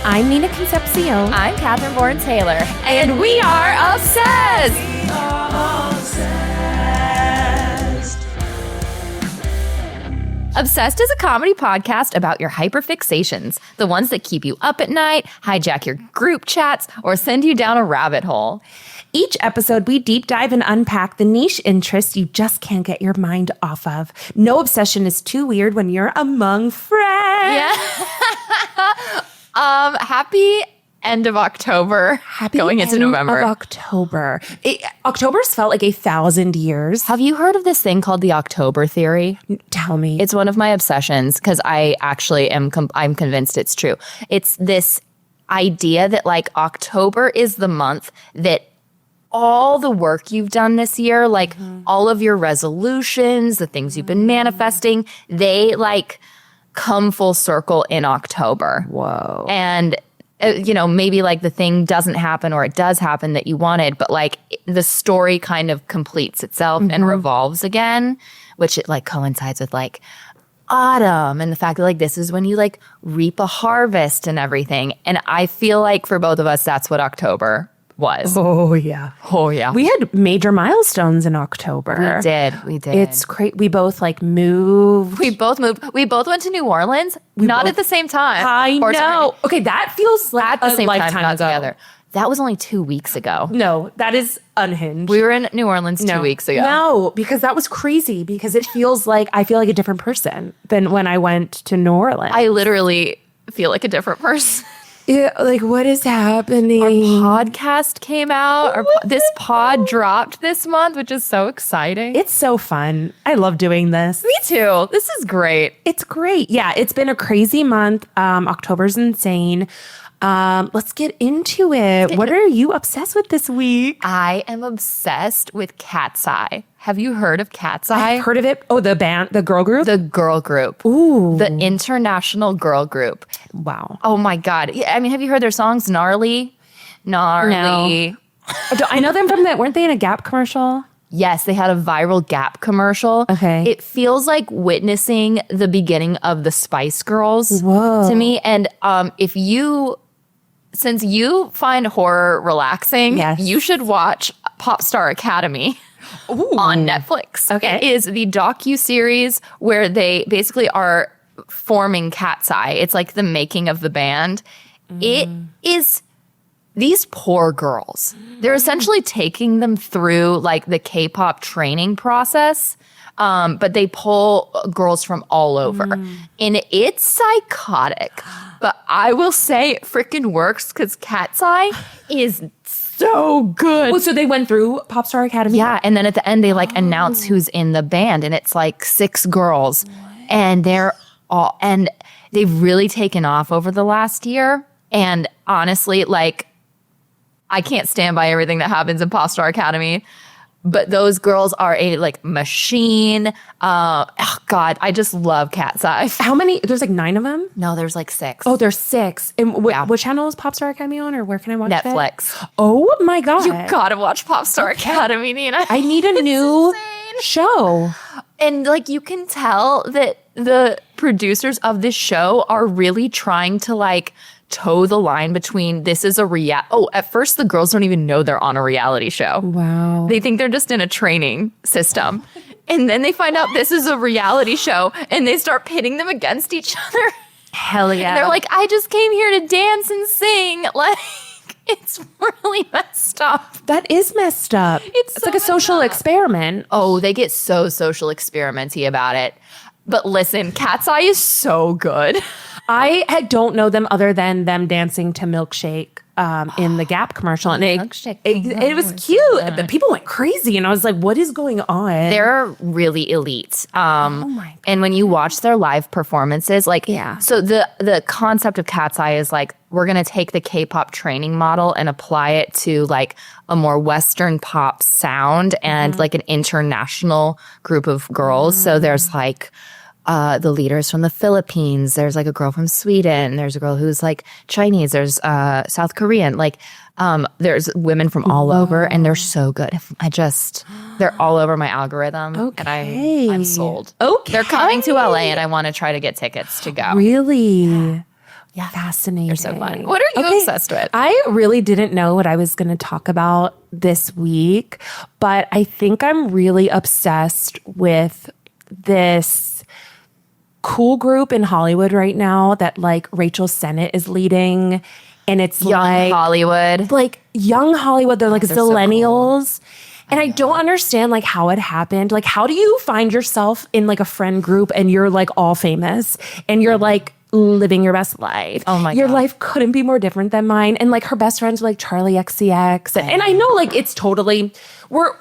I'm Nina Concepción. I'm Katherine Bourne Taylor. And we are obsessed! Obsessed is a comedy podcast about your hyperfixations, the ones that keep you up at night, hijack your group chats, or send you down a rabbit hole. Each episode, we deep dive and unpack the niche interests you just can't get your mind off of. No obsession is too weird when you're among friends. Yeah. Happy end of October. Happy going into end November. Of October. October's felt like 1,000 years. Have you heard of this thing called the October theory? Tell me. It's one of my obsessions because I actually I'm convinced it's true. It's this idea that like October is the month that all the work you've done this year, like all of your resolutions, the things you've been manifesting, they like come full circle in October. Whoa. And maybe like the thing doesn't happen or it does happen that you wanted, but like the story kind of completes itself and revolves again, which it like coincides with like autumn and the fact that like this is when you like reap a harvest and everything. And I feel like for both of us, that's what October was. Oh, yeah. Oh, yeah. We had major milestones in October. We did. It's great. We both like moved. We both moved. We both went to New Orleans, not at the same time. I know. Okay, that feels like at the same time, not ago. together. That was only 2 weeks ago. No, that is unhinged. We were in New Orleans 2 weeks ago. No, because that was crazy because it feels like I feel like a different person than when I went to New Orleans. I literally feel like a different person. Yeah, like what is happening? Our podcast came out. This pod dropped this month, which is so exciting. It's so fun. I love doing this. Me too. This is great. It's great. Yeah, it's been a crazy month. October's insane. Let's get into it. What are you obsessed with this week? I am obsessed with Cat's Eye. Have you heard of Cat's Eye? I've heard of it. Oh, the band, the girl group? The girl group. Ooh. The international girl group. Wow. Oh my God. Yeah, I mean, have you heard their songs? Gnarly? No. I know them from that. Weren't they in a Gap commercial? Yes, they had a viral Gap commercial. Okay. It feels like witnessing the beginning of the Spice Girls to me. And since you find horror relaxing, you should watch Pop Star Academy. Ooh. On Netflix. Okay. It is the docu-series where they basically are forming Cat's Eye. It's like the making of the band. It is these poor girls. They're essentially taking them through like the K-pop training process. But they pull girls from all over. And it's psychotic. But I will say it freaking works because Cat's Eye is so good. Oh, so they went through Pop Star Academy? Yeah, and then at the end they like announce who's in the band, and it's like 6 girls. And and they've really taken off over the last year. And honestly, like I can't stand by everything that happens in Pop Star Academy. But those girls are a like machine. Oh God, I just love Cat's Eye. How many? There's like 9 of them? No, there's like 6. Oh, there's 6. And what channel is Pop Star Academy on, or where can I watch Netflix. That? Oh my God. You gotta watch Pop Star Academy, Nina. I need a new show. And like you can tell that the producers of this show are really trying to like toe the line between this is a at first the girls don't even know they're on a reality show. Wow. They think they're just in a training system. And then they find out this is a reality show and they start pitting them against each other. Hell yeah. And they're like, I just came here to dance and sing. Like, it's really messed up. That is messed up. It's so like a social experiment. Oh, they get so social experimenty about it. But listen, Cat's Eye is so good. I don't know them other than them dancing to Milkshake in the Gap commercial. And it was cute. But people went crazy. And I was like, what is going on? They're really elite. Oh my God. And when you watch their live performances, so the concept of Cat's Eye is like, we're going to take the K-pop training model and apply it to like a more Western pop sound and like an international group of girls. So there's like the leaders from the Philippines. There's like a girl from Sweden. There's a girl who's like Chinese. There's South Korean. Like there's women from all over, and they're so good. They're all over my algorithm, and I'm sold. Okay, they're coming to LA, and I want to try to get tickets to go. Really? Yeah. Fascinating. They're so fun. What are you obsessed with? I really didn't know what I was going to talk about this week, but I think I'm really obsessed with this cool group in Hollywood right now that like Rachel Sennett is leading. And it's Young Hollywood. Like young Hollywood. They're like zillennials. So cool. And I don't understand like how it happened. Like, how do you find yourself in like a friend group and you're like all famous and you're like living your best life? Oh my Your God. life couldn't be more different than mine. And like her best friends are like Charlie XCX. And I know like it's totally, we're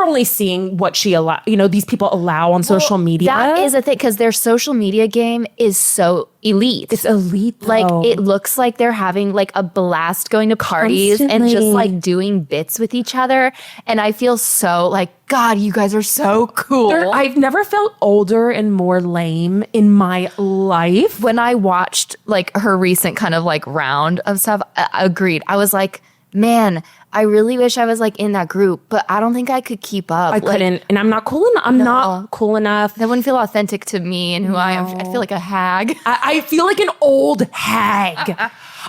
only seeing what she these people allow on social media. That is a thing because their social media game is so elite. It's elite. Like it looks like they're having like a blast going to parties and just like doing bits with each other. And I feel so like, God, you guys are so cool. I've never felt older and more lame in my life. When I watched like her recent kind of like round of stuff, agreed. I was like, man, I really wish I was like in that group, but I don't think I could keep up. I couldn't, and I'm not cool enough. I'm not cool enough. That wouldn't feel authentic to me and who I am. I feel like a hag. I feel like an old hag.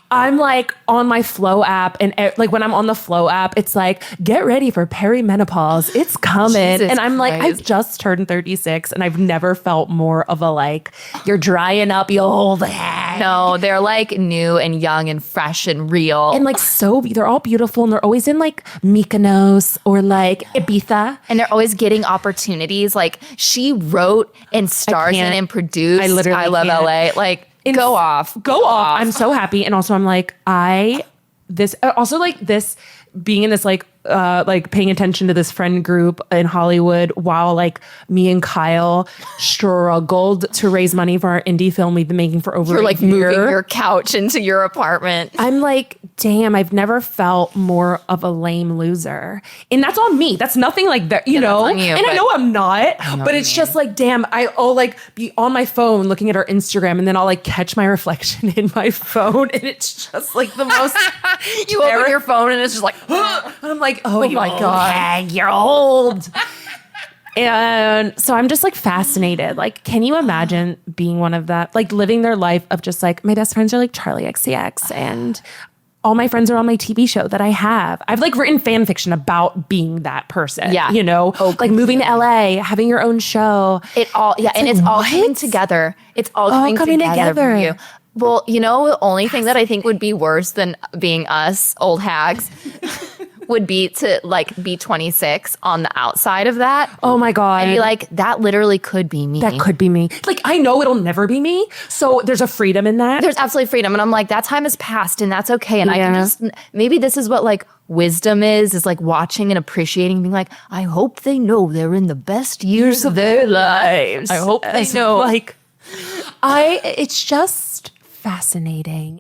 I'm like on my Flow app, and like when I'm on the Flow app, it's like, get ready for perimenopause. It's coming. Jesus and I'm like, Christ. I've just turned 36 and I've never felt more of a like, you're drying up, you old hag. No, they're like new and young and fresh and real. And like they're all beautiful and they're always in like Mykonos or like Ibiza. And they're always getting opportunities. Like she wrote and stars in and produced I Love LA. Like go off. I'm so happy. And also I'm like, this being in this like paying attention to this friend group in Hollywood while like me and Kyle struggled to raise money for our indie film we've been making for over You're a like year. moving your couch into your apartment. I'm like, damn, I've never felt more of a lame loser. And that's on me. That's nothing like that, you know? on you, and I know I'm not, but it's just like, damn, I'll like be on my phone looking at our Instagram and then I'll like catch my reflection in my phone and it's just like the most You open your phone and it's just like, I'm like, oh my God. hag, you're old. And so I'm just like fascinated. Like, can you imagine being one of that, like living their life of just like, my best friends are like Charlie XCX and all my friends are on my TV show that I have. I've like written fan fiction about being that person. Yeah. You know, like moving to LA, having your own show. and it's all coming together. It's all coming together for you. Well, you know, the only thing that I think would be worse than being us old hags would be to like be 26 on the outside of that. Oh my God. And be like, that literally could be me. That could be me. Like, I know it'll never be me. So there's a freedom in that. There's absolutely freedom. And I'm like, that time has passed and that's okay. And I can just, maybe this is what like wisdom is like watching and appreciating, being like, I hope they know they're in the best years of their lives. I hope they know. Like, it's just fascinating.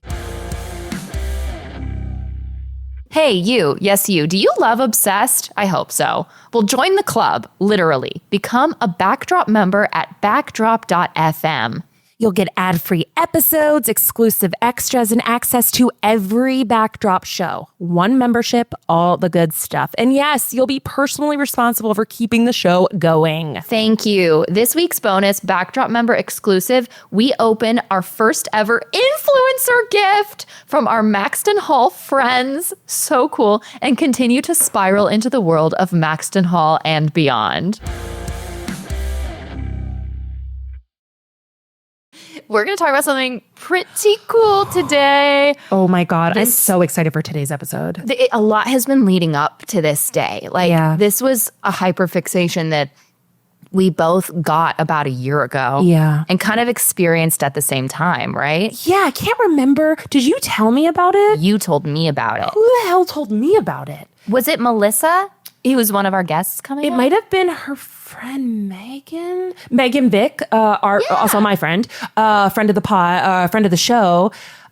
Hey, you. Yes, you. Do you love Obsessed? I hope so. Well, join the club, literally. Become a Backdrop member at backdrop.fm. You'll get ad-free episodes, exclusive extras, and access to every Backdrop show. One membership, all the good stuff. And yes, you'll be personally responsible for keeping the show going. Thank you. This week's bonus, Backdrop member exclusive, we open our first ever influencer gift from our Maxton Hall friends. So cool. And continue to spiral into the world of Maxton Hall and beyond. We're going to talk about something pretty cool today. Oh my God. I'm so excited for today's episode. A lot has been leading up to this day. Like, this was a hyperfixation that we both got about a year ago. Yeah. And kind of experienced at the same time, right? Yeah, I can't remember. Did you tell me about it? You told me about it. Who the hell told me about it? Was it Melissa? He was one of our guests coming It up? might have been her friend Megan Vick, also my friend, friend of the pod, friend of the show.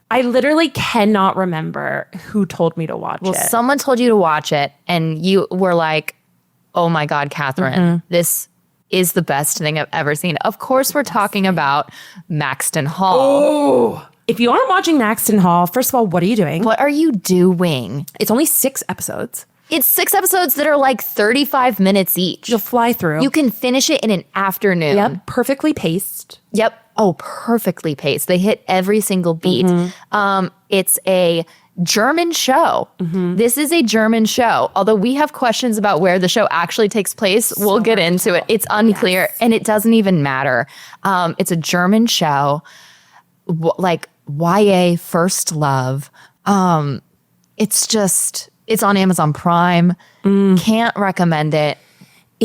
I literally cannot remember who told me to watch it. Well, someone told you to watch it, and you were like, "Oh my God, Katherine, this is the best thing I've ever seen." Of course, we're talking about Maxton Hall. Oh, if you aren't watching Maxton Hall, first of all, what are you doing? What are you doing? It's only 6 episodes. It's 6 episodes that are like 35 minutes each. You'll fly through. You can finish it in an afternoon. Yep, perfectly paced. Yep. Oh, perfectly paced. They hit every single beat. It's a German show. This is a German show. Although we have questions about where the show actually takes place, we'll get into it. It's unclear and it doesn't even matter. It's a German show, like YA First Love. It's on Amazon Prime. Can't recommend it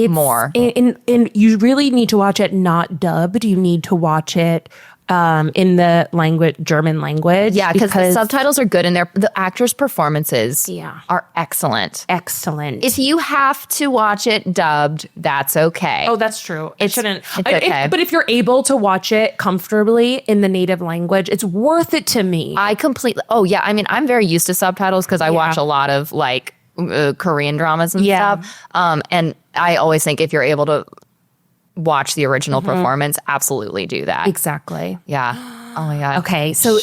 more. And you really need to watch it not dubbed. You need to watch it in the German language. Yeah, because the subtitles are good and the actors' performances are excellent. Excellent. If you have to watch it dubbed, that's okay. Oh, that's true. It shouldn't. It's okay. But if you're able to watch it comfortably in the native language, it's worth it to me. Oh, yeah. I mean, I'm very used to subtitles because I watch a lot of like Korean dramas and stuff. And I always think if you're able to watch the original performance, absolutely do that. Exactly. Yeah. Oh my God. Okay. So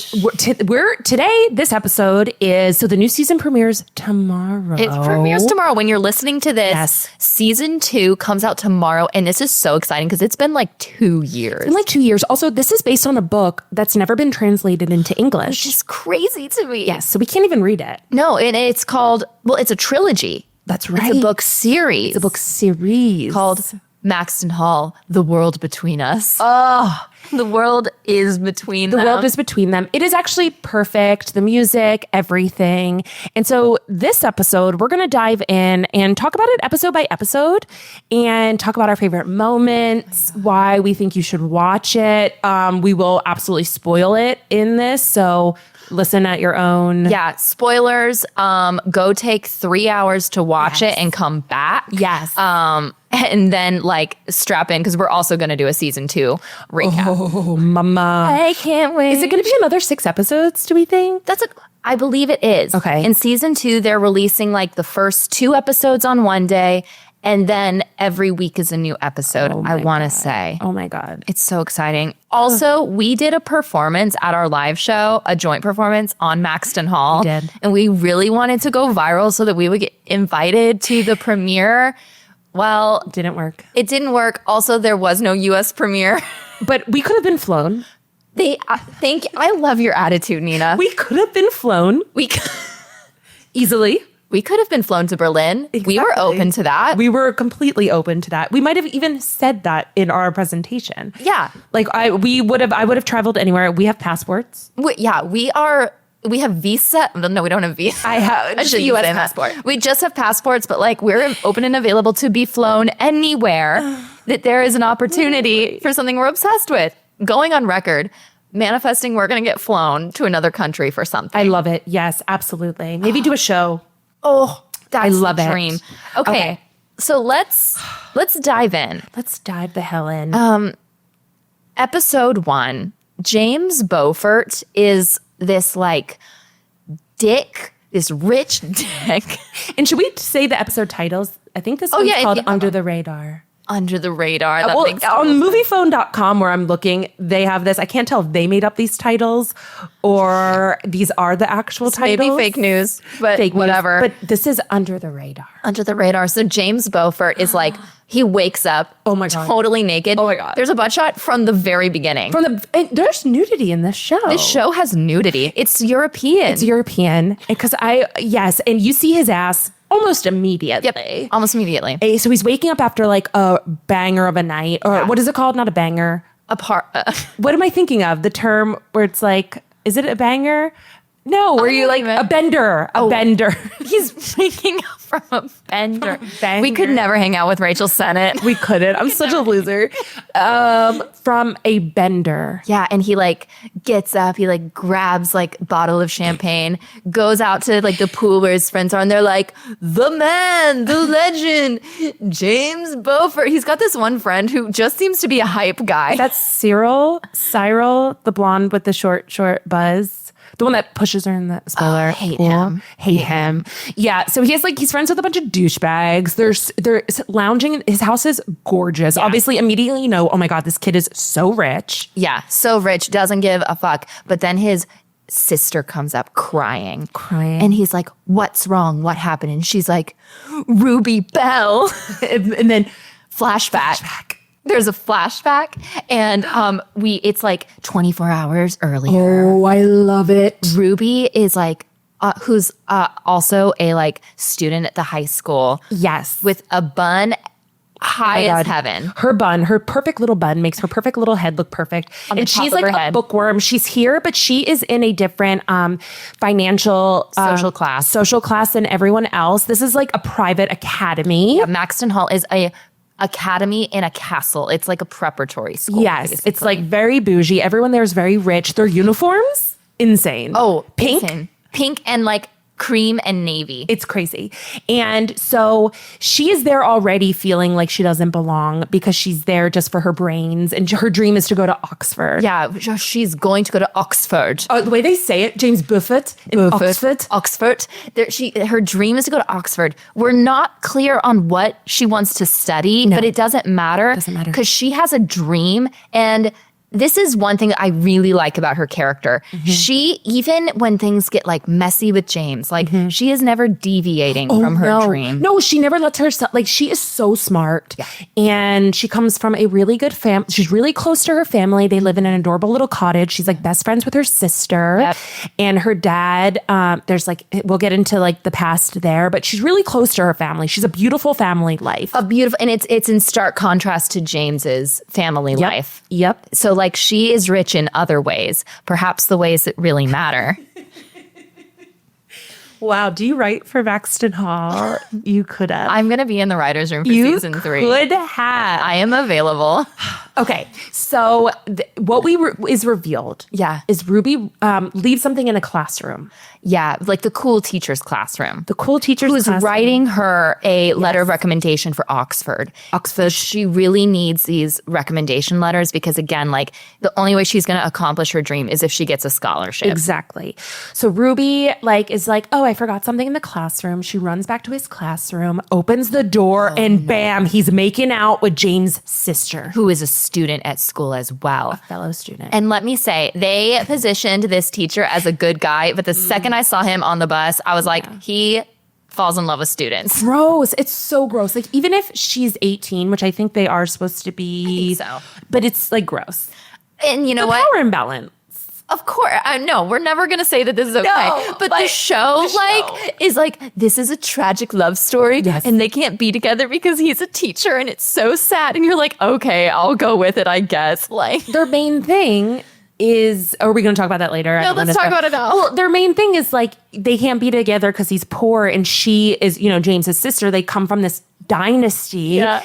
this episode is, so the new season premieres tomorrow. It premieres tomorrow. When you're listening to this, season 2 comes out tomorrow. And this is so exciting because it's been like 2 years. It's been like 2 years. Also, this is based on a book that's never been translated into English. Which is crazy to me. Yes. So we can't even read it. No, and it's called, it's a trilogy. That's right. It's a book series. It's a book series. Called Maxton Hall, The World Between Us. Oh, the world is between them. The world is between them. It is actually perfect. The music, everything. And so this episode, we're going to dive in and talk about it episode by episode and talk about our favorite moments, why we think you should watch it. We will absolutely spoil it in this. So listen at your own. Yeah. Spoilers. Go take 3 hours to watch it and come back. Yes. And then like strap in because we're also going to do a season 2 recap. Oh, mama. I can't wait. Is it going to be another 6 episodes, do we think? I believe it is. Okay. In season 2, they're releasing like the first 2 episodes on one day. And then every week is a new episode, I want to say. Oh my God. It's so exciting. Also, we did a performance at our live show, a joint performance on Maxton Hall. We did. And we really wanted to go viral so that we would get invited to the premiere. Well, Didn't work. it didn't work. Also, there was no US premiere. But we could have been flown. I love your attitude, Nina. We could have been flown easily. We could have been flown to Berlin. We were open to that. We were completely open to that. We might have even said that in our presentation. Yeah. Like I would have traveled anywhere. We have passports. We have visa. No, we don't have visa. I have just a US passport. We just have passports, but like we're open and available to be flown anywhere that there is an opportunity for something we're obsessed with. Going on record, manifesting we're going to get flown to another country for something. I love it. Yes, absolutely. Maybe do a show. Oh, that's I love the it. dream. Okay. So let's dive in. Let's dive the hell in. Episode 1, James Beaufort is this like dick, this rich dick. And should we say the episode titles? I think this one's called Under the Radar. Under the radar. That makes on moviephone.com where I'm looking, they have this. I can't tell if they made up these titles or these are the actual titles. Maybe fake news, but Fake news. whatever. But this is Under the Radar. Under the radar. So James Beaufort is like, he wakes up Oh my God. totally naked. Oh my God. There's a butt shot from the very beginning. And there's nudity in this show. This show has nudity. It's European. It's European. Because and you see his ass almost immediately. Yep, almost immediately. So he's waking up after like a banger of a night, or what is it called? Not a banger. What am I thinking of? The term where it's like, is it a banger? No, where you like a bender, a bender. He's waking up from a bender. Banger. We could never hang out with Rachel Sennett. We couldn't. I'm such a loser. From a bender. Yeah, and he like gets up, he like grabs like a bottle of champagne, goes out to like the pool where his friends are, and they're like, the man, the legend, James Beaufort. He's got this one friend who just seems to be a hype guy. That's Cyril, the blonde with the short buzz. The one that pushes her in the spoiler. Hate him. Hate him. Yeah. So he's friends with a bunch of douchebags. They're lounging. His house is gorgeous. Yeah. Obviously, immediately you know, oh my God, this kid is so rich. Yeah. So rich, doesn't give a fuck. But then his sister comes up crying. And he's like, what's wrong? What happened? And she's like, Ruby Bell. And then flashback. There's a flashback. And it's like 24 hours earlier. Oh, I love it. Ruby is like, who's also a like student at the high school. Yes. With a bun high as heaven. Her perfect little bun makes her perfect little head look perfect. And she's like a bookworm. She's here, but she is in a different financial social class than everyone else. This is like a private academy. Yeah, Maxton Hall is a academy in a castle. It's like a preparatory school. Yes. Basically. It's like very bougie. Everyone there is very rich. Their uniforms, insane. Oh, pink. Insane. Pink and like cream and navy. It's crazy. And so she is there already feeling like she doesn't belong because she's there just for her brains. And her dream is to go to Oxford. Yeah, she's going to go to Oxford. The way they say it, James Buffett in Oxford. Her dream is to go to Oxford. We're not clear on what she wants to study, but it doesn't matter. It doesn't matter. Because she has a dream, and this is one thing I really like about her character. Mm-hmm. She, even when things get like messy with James, like she is never deviating from her dream. No, she never lets herself, like she is so smart. Yeah. And she comes from a really good family. She's really close to her family. They live in an adorable little cottage. She's like best friends with her sister. Yep. And her dad, there's like, we'll get into like the past there, but she's really close to her family. She's a beautiful family life. And it's in stark contrast to James's family life. Yep. So like she is rich in other ways, perhaps the ways that really matter. Wow. Do you write for Maxton Hall? You could have. I'm going to be in the writer's room for season 3. You could have. I am available. Okay. So what is revealed is Ruby leaves something in a classroom. Yeah, like the cool teacher's classroom. The cool teacher's Who's classroom. writing her a letter of recommendation for Oxford. She really needs these recommendation letters because, again, like the only way she's going to accomplish her dream is if she gets a scholarship. Exactly. So Ruby is like, oh, I forgot something in the classroom. She runs back to his classroom, opens the door, and bam, he's making out with James' sister. Who is a student at school as well. A fellow student. And let me say, they positioned this teacher as a good guy, but the second I saw him on the bus, I was like, he falls in love with students. Gross. It's so gross. Like, even if she's 18, which I think they are supposed to be. I think so. But it's like gross. And you know what? Power imbalance. Of course. No, we're never going to say that this is okay. No, but the show is like, this is a tragic love story. Yes. And they can't be together because he's a teacher and it's so sad. And you're like, okay, I'll go with it, I guess. Like, their main thing is, are we going to talk about that later? No, let's talk about it now. Well, their main thing is like, they can't be together because he's poor and she is, James's sister. They come from this dynasty. Yeah.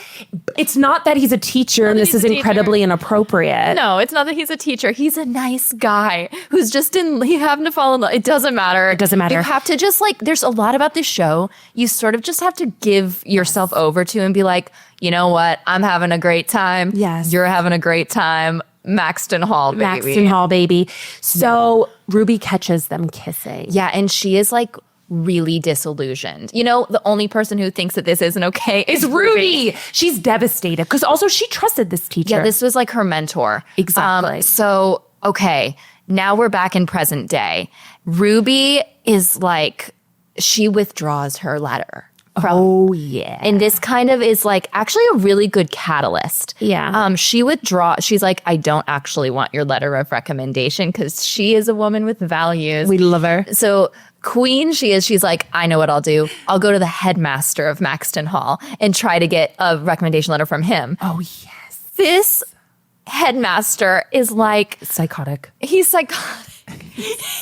It's not that he's a teacher and this is incredibly inappropriate. No, it's not that he's a teacher. He's a nice guy who's just he happened to fall in love. It doesn't matter. It doesn't matter. You have to just like, there's a lot about this show. You sort of just have to give yourself over to and be like, you know what? I'm having a great time. Yes. You're having a great time. Maxton Hall, baby. Maxton Hall, baby. So Ruby catches them kissing. Yeah, and she is like really disillusioned. The only person who thinks that this isn't okay is Ruby. She's devastated because also she trusted this teacher. Yeah, this was like her mentor. Exactly. So, okay, now we're back in present day. Ruby is like, she withdraws her letter. Oh, yeah. And this kind of is like actually a really good catalyst. Yeah. She's like, I don't actually want your letter of recommendation because she is a woman with values. We love her. So queen she's like, I know what I'll do. I'll go to the headmaster of Maxton Hall and try to get a recommendation letter from him. Oh, yes. This headmaster is like... Psychotic. He's psychotic.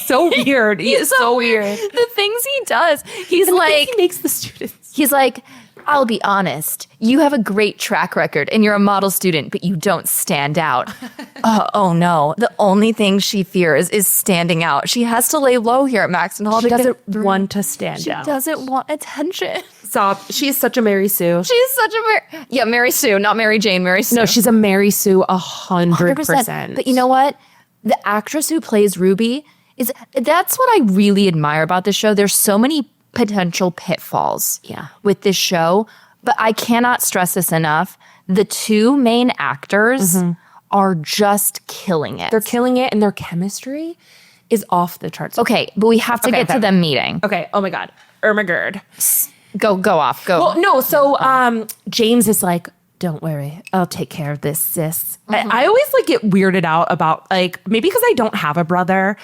So weird. He is so weird. The things he does. He's like... He makes the students. He's like, I'll be honest. You have a great track record and you're a model student, but you don't stand out. Oh no. The only thing she fears is standing out. She has to lay low here at Maxton Hall. She doesn't want to stand out. She doesn't want attention. Stop. She is such a Mary Sue. She's such a Mary Sue, not Mary Jane, Mary Sue. No, she's a Mary Sue 100%. But you know what? The actress who plays Ruby that's what I really admire about this show. There's so many potential pitfalls with this show, but I cannot stress this enough. The two main actors are just killing it. They're killing it, and their chemistry is off the charts. Okay, but we have to get to them meeting. Okay. Oh my God. Ermagerd. Go off. Go. Well, no. So James is like, don't worry, I'll take care of this, sis. I always like get weirded out about like, maybe because I don't have a brother,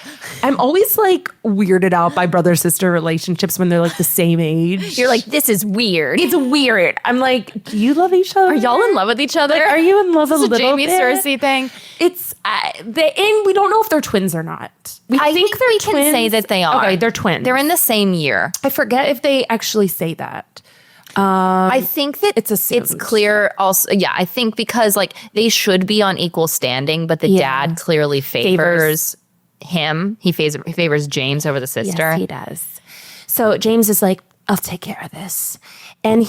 I'm always like weirded out by brother-sister relationships when they're like the same age. You're like, this is weird. It's weird. I'm like, do you love each other? Are y'all in love with each other? Like, are you in love a little Jamie bit? Cersei thing. It's and we don't know if they're twins or not. I think we can say that they are. Okay, they're twins. They're in the same year. I forget if they actually say that. I think that it's assumed. It's clear also. Yeah, I think because like they should be on equal standing, but the dad clearly favors him. He favors James over the sister. Yes, he does. So James is like, I'll take care of this. And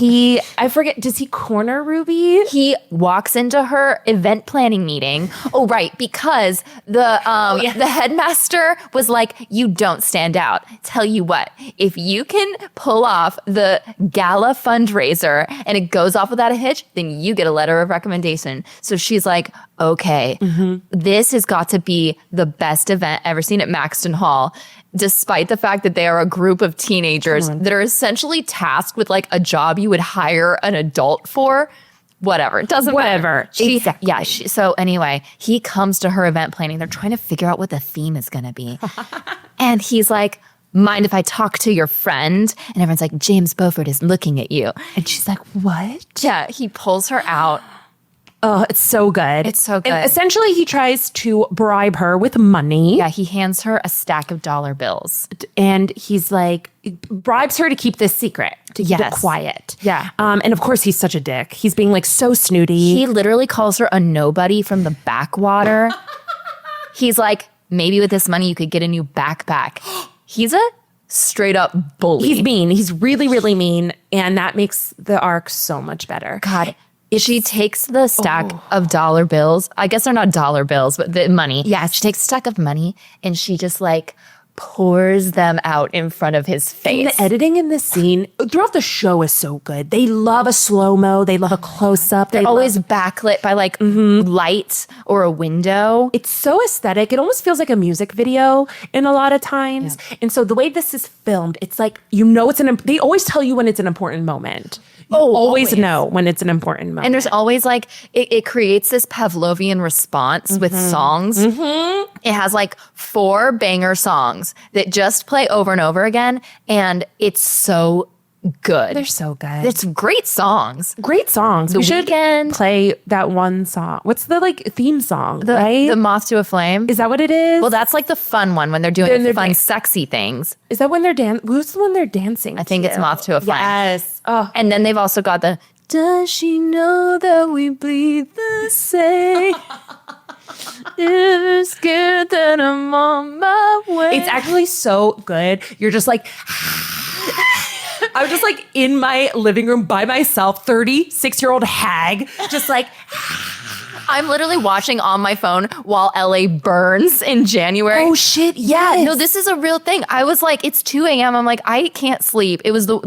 I forget, does he corner Ruby? He walks into her event planning meeting. Oh, right. Because the headmaster was like, you don't stand out. Tell you what, if you can pull off the gala fundraiser and it goes off without a hitch, then you get a letter of recommendation. So she's like, okay, this has got to be the best event ever seen at Maxton Hall. Despite the fact that they are a group of teenagers that are essentially tasked with like a job you would hire an adult for, whatever. It doesn't matter. Exactly. So anyway, he comes to her event planning. They're trying to figure out what the theme is going to be. And he's like, mind if I talk to your friend? And everyone's like, James Beaufort is looking at you. And she's like, what? Yeah, he pulls her out. Oh, it's so good. It's so good. And essentially, he tries to bribe her with money. Yeah, he hands her a stack of dollar bills. And he's like, bribes her to keep this secret, to keep it quiet. Yeah. And of course, he's such a dick. He's being like so snooty. He literally calls her a nobody from the backwater. He's like, maybe with this money, you could get a new backpack. He's a straight up bully. He's mean. He's really, really mean. And that makes the arc so much better. God. She takes the stack of dollar bills. I guess they're not dollar bills, but the money. Yes. She takes a stack of money and she just like pours them out in front of his face. And the editing in this scene throughout the show is so good. They love a slow-mo. They love a close-up. They're always backlit by like light or a window. It's so aesthetic. It almost feels like a music video in a lot of times. Yeah. And so the way this is filmed, it's like, you know, they always tell you when it's an important moment. You always know when it's an important moment. And there's always like, it creates this Pavlovian response with songs. It has like 4 banger songs that just play over and over again. And it's so good. They're so good. It's great songs. Great songs. We should play that one song. What's the like theme song, right? The Moth to a Flame. Is that what it is? Well, that's like the fun one when they're doing fun, sexy things. Is that when they're who's the one they're dancing I think it's Moth to a Flame. Yes. Oh. And then they've also got the Does she know that we bleed the same? You're scared that I'm on my way. It's actually so good. You're just like I was just like in my living room by myself, 36-year-old hag, just like I'm literally watching on my phone while LA burns in January. Oh shit, yes. Yeah, no, this is a real thing. I was like, it's 2 a.m. I'm like, I can't sleep. It was the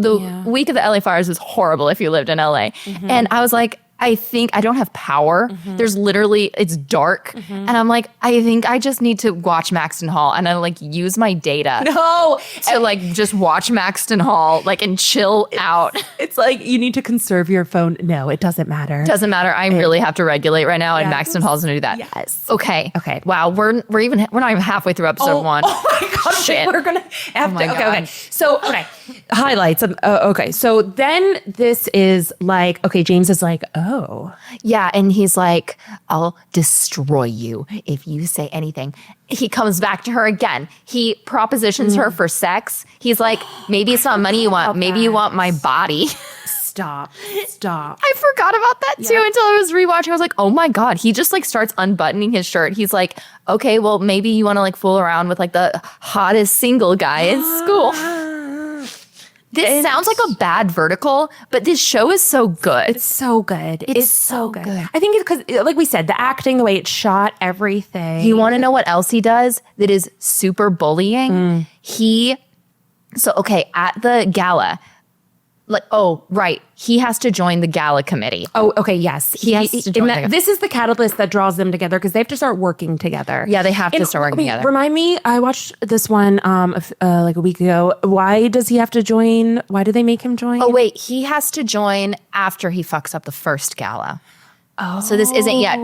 week of the LA fires was horrible if you lived in LA. And I was like, I think I don't have power. There's literally, it's dark. And I'm like, I think I just need to watch Maxton Hall and I like use my data. No. To like just watch Maxton Hall like and chill out. It's like you need to conserve your phone. No, it doesn't matter. Doesn't matter. I really have to regulate right now and Maxton Hall's gonna do that. Yes. Okay. Wow, we're not even halfway through episode 1. Oh my god, shit. We're gonna have to. God. Okay. So highlights. Okay. So then this is like, okay, James is like, oh. Yeah, and he's like, I'll destroy you if you say anything. He comes back to her again. He propositions her for sex. He's like, maybe it's not money you want. Maybe you want my body. Stop. I forgot about that too until I was rewatching. I was like, oh my God. He just like starts unbuttoning his shirt. He's like, okay, well, maybe you want to like fool around with like the hottest single guy in school. This sounds like a bad vertical, but this show is so good. It's so good. It's so good. I think it's because, like we said, the acting, the way it's shot, everything. You want to know what else he does that is super bullying? At the gala, Like, oh, right. He has to join the gala committee. Oh, okay, yes. He has to join this is the catalyst that draws them together because they have to start working together. Yeah, they have to start working together. Remind me, I watched this one like a week ago. Why does he have to join? Why do they make him join? Oh, wait. He has to join after he fucks up the first gala. Oh. So this isn't yet.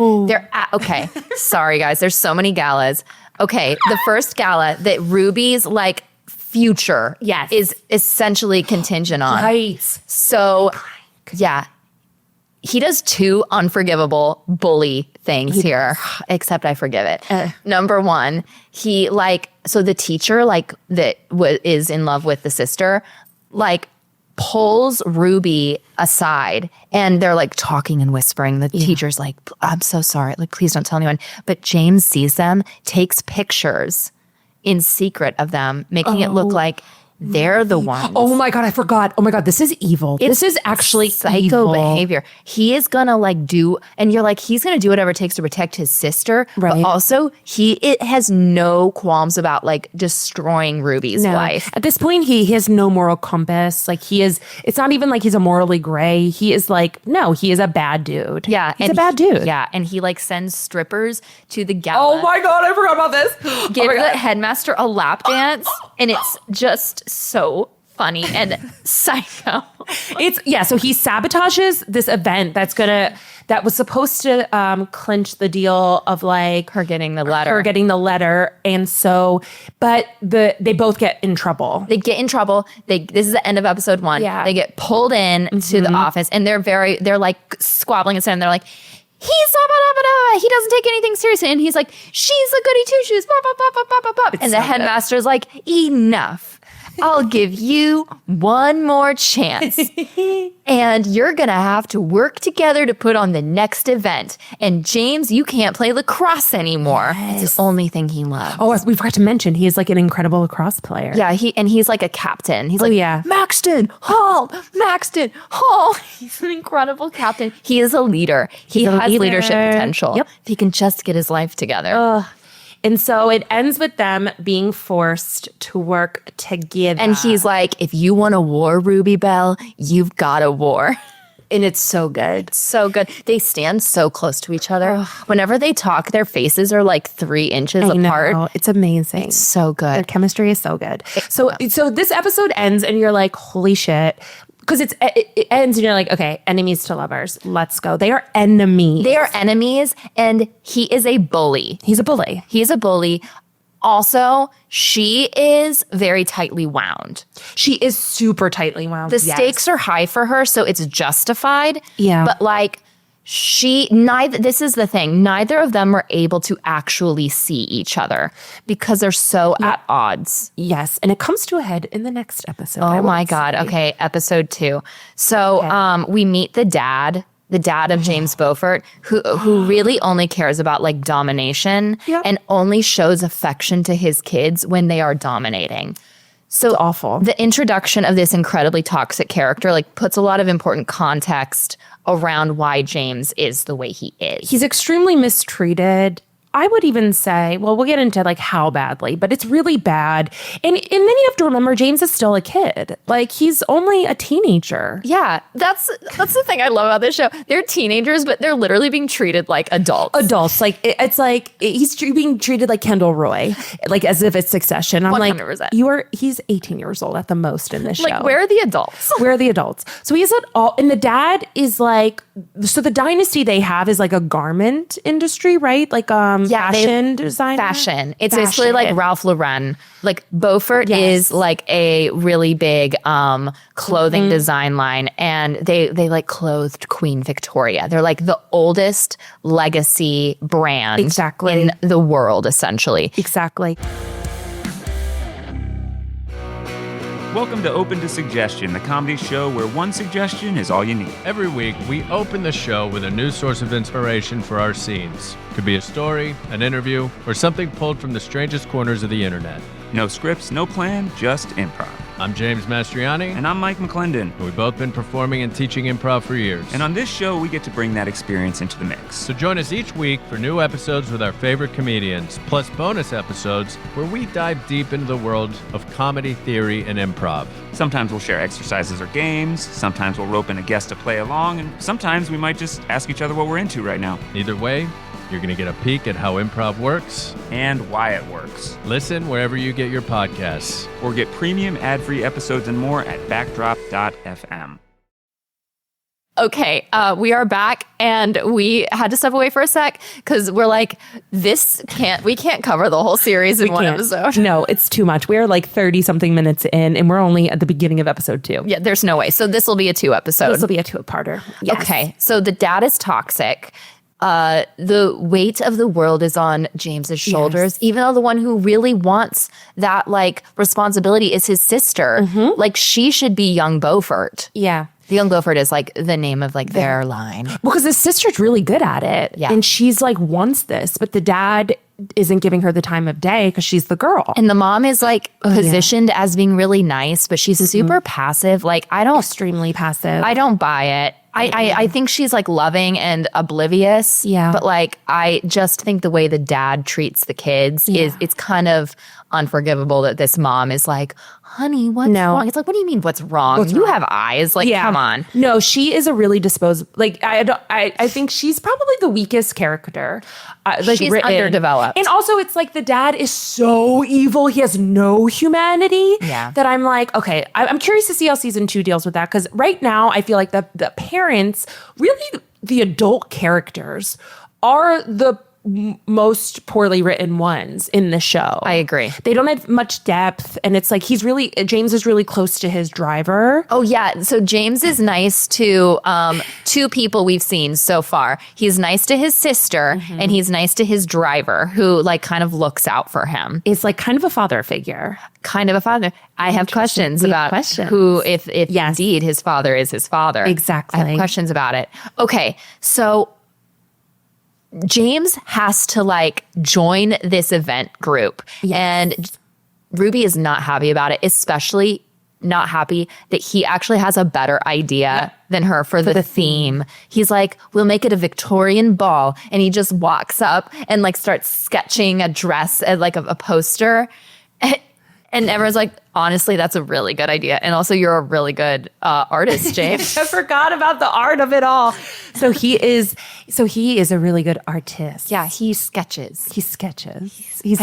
Okay. Sorry, guys. There's so many galas. Okay, the first gala that Ruby's like future is essentially contingent on. Right. So, yeah. He does 2 unforgivable bully things here, except I forgive it. Number 1, he so the teacher that is in love with the sister, pulls Ruby aside and they're talking and whispering. The teacher's like, I'm so sorry. Please don't tell anyone. But James sees them, takes pictures in secret of them, making it look like they're the ones. Oh my God, I forgot. Oh my God, this is evil. This is actually psycho evil behavior. He is gonna do, and you're he's gonna do whatever it takes to protect his sister. Right. But also, it has no qualms about destroying Ruby's life. At this point, he has no moral compass. It's not even he's a morally gray. He is no, he is a bad dude. Yeah. He's a bad dude. Yeah. And he sends strippers to the gala. Oh my God, I forgot about this. Give the headmaster a lap dance. And it's just so funny and psycho. So he sabotages this event that was supposed to clinch the deal of her getting the letter. And so, but they both get in trouble. They get in trouble. This is the end of episode 1. Yeah. They get pulled in to the office and they're squabbling and saying, they're like, he doesn't take anything seriously. And he's like, she's a goody two shoes. And the headmaster's like, enough. I'll give you one more chance. And you're going to have to work together to put on the next event. And James, you can't play lacrosse anymore. Yes. It's the only thing he loves. Oh, we forgot to mention, he is an incredible lacrosse player. Yeah, he's like a captain. He's Maxton Hall. He's an incredible captain. He is a leader. He has leadership potential. Yep. If he can just get his life together. And so it ends with them being forced to work together. And he's like, if you want a war, Ruby Bell, you've got a war. And it's so good. So good. They stand so close to each other. Whenever they talk, their faces are 3 inches apart. Know. It's amazing. It's so good. Their chemistry is so good. So this episode ends and you're like, holy shit. Because it ends and you're like, okay, enemies to lovers. Let's go. They are enemies. They are enemies, and he is a bully. He's a bully. He's a bully. Also, she is very tightly wound. She is super tightly wound. The stakes are high for her, so it's justified. Yeah. But this is the thing. Neither of them are able to actually see each other because they're so at odds. Yes. And it comes to a head in the next episode. Oh my God. Okay. Episode 2. So we meet the dad of James Beaufort, who really only cares about domination and only shows affection to his kids when they are dominating. So it's awful. The introduction of this incredibly toxic character puts a lot of important context around why James is the way he is. He's extremely mistreated. I would even say, well, we'll get into how badly, but it's really bad. And then you have to remember James is still a kid. He's only a teenager. Yeah, that's the thing I love about this show. They're teenagers, but they're literally being treated like adults. Adults. He's being treated like Kendall Roy, as if it's Succession. I'm 100%. He's 18 years old at the most in this show. Where are the adults? Where are the adults? So he's at all, and the dad is so the dynasty they have is a garment industry, right? Fashion design. Fashion. It's basically like Ralph Lauren. Beaufort is a really big clothing design line, and they clothed Queen Victoria. They're the oldest legacy brand in the world, essentially. Exactly. Welcome to Open to Suggestion, the comedy show where one suggestion is all you need. Every week, we open the show with a new source of inspiration for our scenes. Could be a story, an interview, or something pulled from the strangest corners of the internet. No scripts, no plan, just improv. I'm James Mastriani. And I'm Mike McClendon. And we've both been performing and teaching improv for years. And on this show, we get to bring that experience into the mix. So join us each week for new episodes with our favorite comedians, plus bonus episodes where we dive deep into the world of comedy, theory, and improv. Sometimes we'll share exercises or games, sometimes we'll rope in a guest to play along, and sometimes we might just ask each other what we're into right now. Either way, you're going to get a peek at how improv works and why it works. Listen wherever you get your podcasts. Or get premium ad-free episodes and more at backdrop.fm. Okay, we are back, and we had to step away for a sec because we're like, we can't cover the whole series in one episode. No, it's too much. We're like 30 something minutes in, and we're only at the beginning of episode 2. Yeah, there's no way. So this will be a 2 episode. This will be a 2-parter. Yes. Okay, so the dad is toxic. The weight of the world is on James's shoulders, even though the one who really wants that like responsibility is his sister. Mm-hmm. Like she should be young Beaufort. Yeah. The young Beaufort is like the name of like their line. Because his sister's really good at it. Yeah. And she's like wants this, but the dad isn't giving her the time of day because she's the girl. And the mom is like positioned as being really nice, but she's super passive. Like extremely passive. I don't buy it. I think she's like loving and oblivious. Yeah. But like, I just think the way the dad treats the kids it's kind of unforgivable that this mom is like, honey, what's wrong? It's like, what do you mean what's wrong? You have eyes. Like, come on. No, she is a really disposable. Like, I think she's probably the weakest character. Like she's written. underdeveloped. And also, it's like the dad is so evil. He has no humanity. Yeah. That I'm like, okay, I'm curious to see how season 2 deals with that. Because right now, I feel like the parents, really the adult characters, are the most poorly written ones in the show. I agree. They don't have much depth, and it's like James is really close to his driver. Oh yeah, so James is nice to 2 people we've seen so far. He's nice to his sister, and he's nice to his driver, who like kind of looks out for him. Is like kind of a father figure. Kind of a father. I have questions about who, if indeed his father is his father. Exactly. I have questions about it. Okay, so James has to like join this event group, and Ruby is not happy about it, especially not happy that he actually has a better idea than her for the theme. He's like, we'll make it a Victorian ball, and he just walks up and like starts sketching a dress as like a poster. And everyone's like, honestly, that's a really good idea. And also, you're a really good artist, James. I forgot about the art of it all. So he is a really good artist. Yeah, he sketches. He's